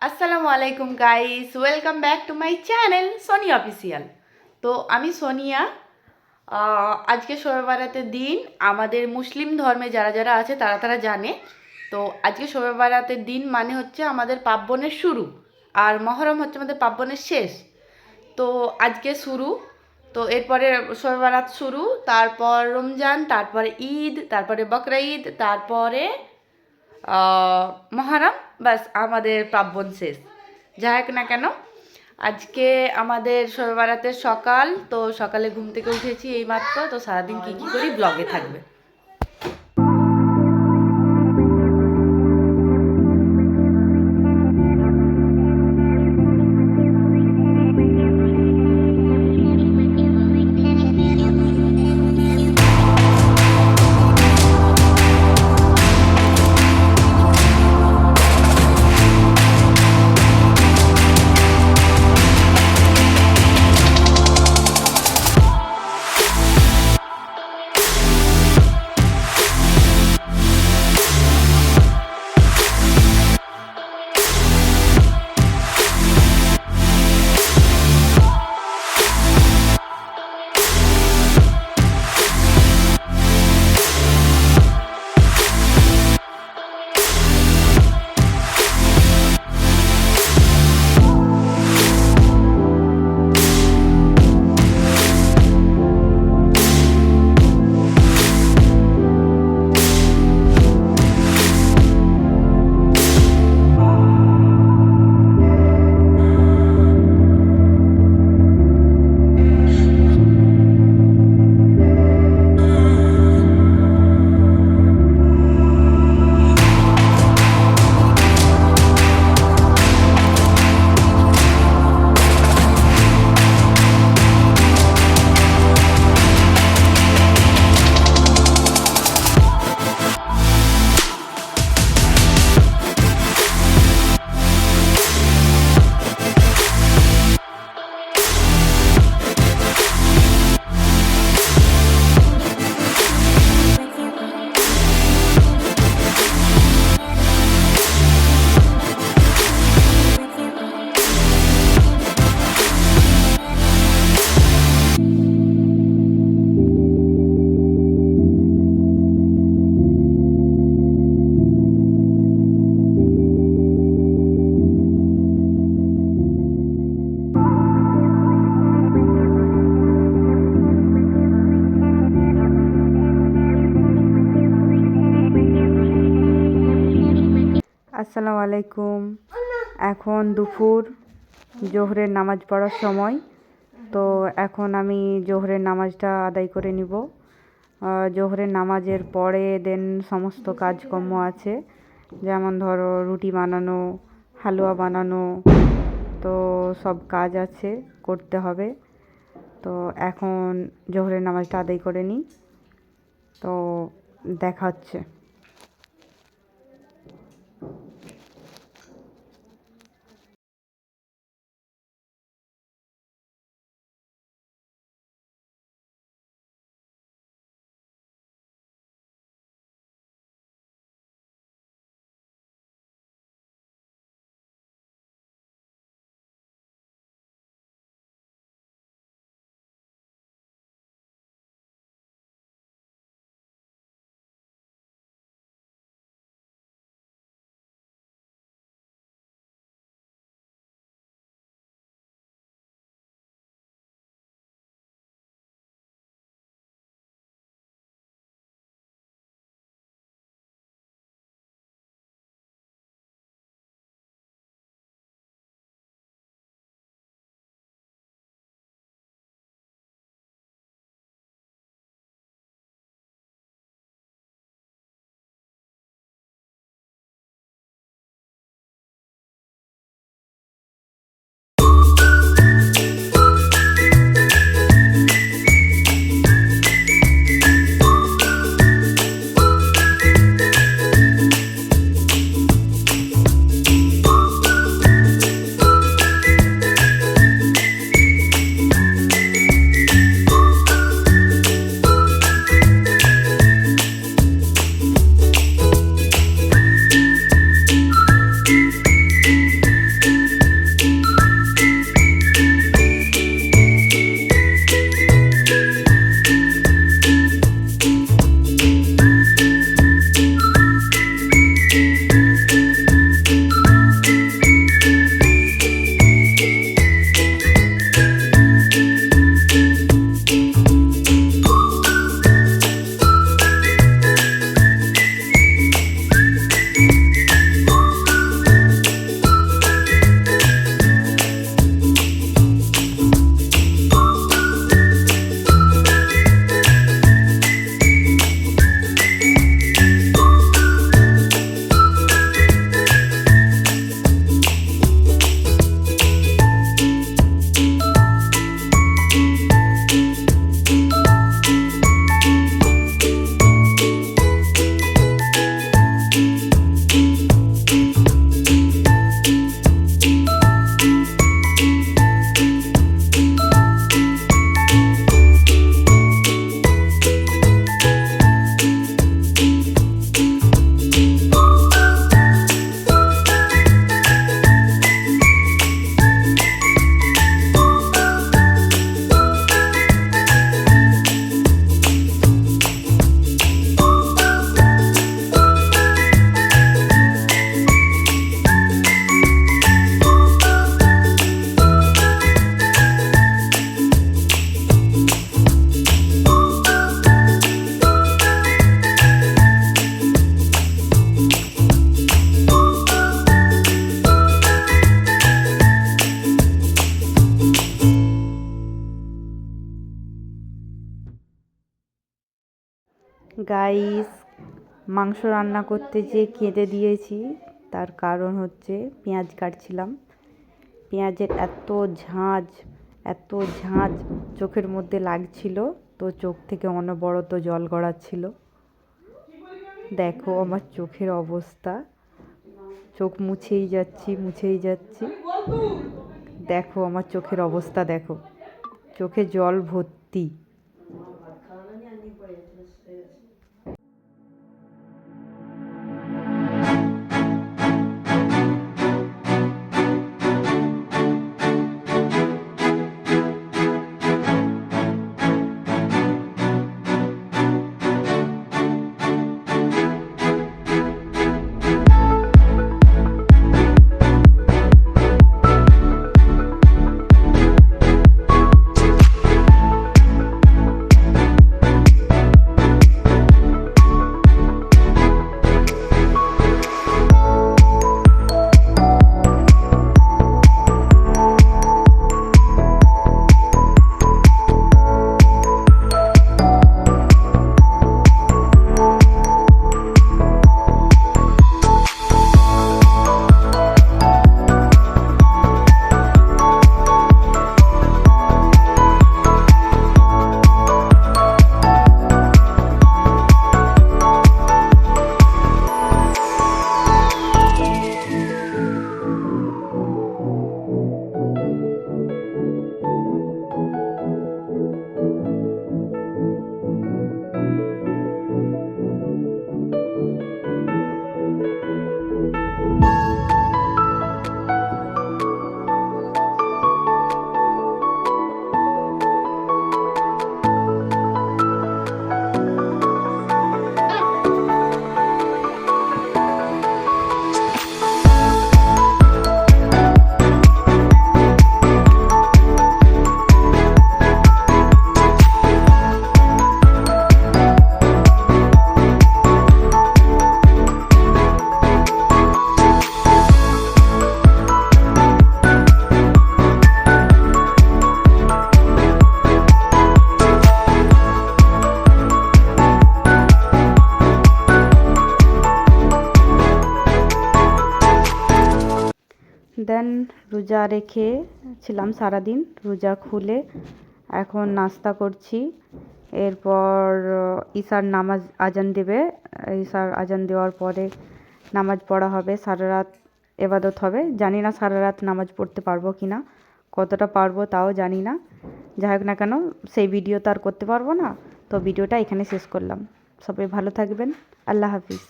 আসসালামু আলাইকুম guys, welcome back to my channel Sonia official. তো আমি সোনিয়া। আজকে শবে বারাতের দিন। আমাদের মুসলিম ধর্মে যারা যারা আছে তারা তারা জানে। তো আজকে শবে বারাতের দিন মানে হচ্ছে আমাদের পার্বণের শুরু, আর মহরম হচ্ছে আমাদের পার্বণের শেষ। তো আজকে শুরু, তো এরপরে শবে বারাত শুরু, তারপর রমজান, তারপরে ঈদ, তারপরে বকরা ঈদ, তারপরে মহারাম, বাস আমাদের পার্বণ শেষ। যাই হোক না কেন, আজকে আমাদের শবে বারাতের সকাল। তো সকালে ঘুম থেকে উঠেছি এইমাত্র। তো সারাদিন কী কী করি ব্লগে থাকবে। আসসালামু আলাইকুম। এখন দুপুর, জোহরের নামাজ পড়ার সময়। তো এখন আমি জোহরের নামাজটা আদায় করে নিব। জোহরের নামাজের পরে দেন সমস্ত কাজকর্ম আছে, যেমন ধরো রুটি বানানো, হালুয়া বানানো, তো সব কাজ আছে, করতে হবে। তো এখন জোহরের নামাজটা আদায় করে নিই। তো দেখা হচ্ছে। গাইস, মাংস রান্না করতে যে কেঁদে দিয়েছি তার কারণ হচ্ছে পেঁয়াজ কাটছিলাম। পেঁয়াজের এত ঝাঁঝ চোখের মধ্যে লাগছিল, তো চোখ থেকে অনবরত জল গড়াচ্ছিল। দেখো আমার চোখের অবস্থা, চোখ মুছেই যাচ্ছি। দেখো আমার চোখের অবস্থা, দেখো চোখে জল ভর্তি। দেন রোজা রেখেছিলাম সারাদিন, রোজা খুলে এখন নাস্তা করছি। এরপর ঈশার নামাজ আজান দেবে, ঈশার আজান দেওয়ার পরে নামাজ পড়া হবে, সারা রাত এবাদত হবে। জানি না সারা রাত নামাজ পড়তে পারবো কি না, কতটা পারবো তাও জানি না। যাই হোক না কেন, সেই ভিডিও তো আর করতে পারবো না, তো ভিডিওটা এখানে শেষ করলাম। সবাই ভালো থাকবেন, আল্লাহ হাফিজ।